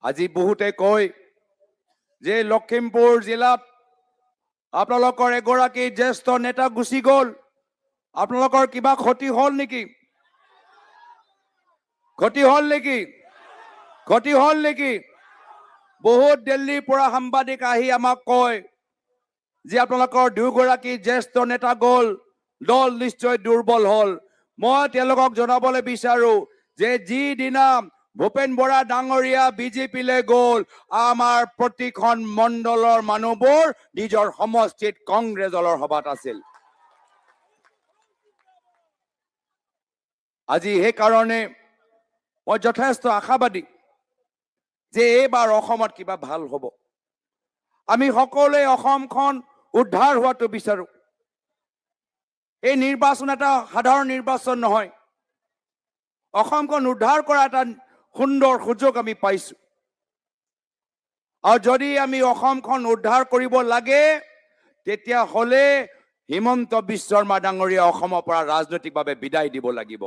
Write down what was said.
আজি বহুতে কয় যে লখিমপুৰ জিলাত আপোনালোকৰ এগৰাকী জ্যেষ্ঠ নেতা গুচি গ'ল, আপোনালোকৰ কিবা ক্ষতি হ'ল নেকি? ক্ষতি হ'ল নেকি? ক্ষতি হ'ল নেকি? বহুত দিল্লীৰ পৰা সাংবাদিক আহি আমাক কয় যে আপোনালোকৰ দুগৰাকী জ্যেষ্ঠ নেতা গ'ল, দল নিশ্চয় দুৰ্বল হ'ল। মই তেওঁলোকক জনাবলৈ বিচাৰো যে যিদিনা ভূপেন বৰা ডাঙৰীয়া বিজেপিলৈ গ'ল, আমাৰ প্ৰতিখন মণ্ডলৰ মানুহবোৰ নিজৰ সমষ্টিত কংগ্ৰেছ দলৰ সভাত আছিল। আজি সেইকাৰণে মই যথেষ্ট আশাবাদী যে এইবাৰ অসমত কিবা ভাল হ'ব। আমি সকলোৱে অসমখন উদ্ধাৰ হোৱাটো বিচাৰো। এই নিৰ্বাচন এটা সাধাৰণ নিৰ্বাচন নহয়, অসমখন উদ্ধাৰ কৰা এটা সুন্দৰ সুযোগ আমি পাইছো। আৰু যদি আমি অসমখন উদ্ধাৰ কৰিব লাগে, তেতিয়াহ'লে হিমন্ত বিশ্ব শৰ্মা ডাঙৰীয়া অসমৰ পৰা ৰাজনৈতিকভাৱে বিদায় দিব লাগিব।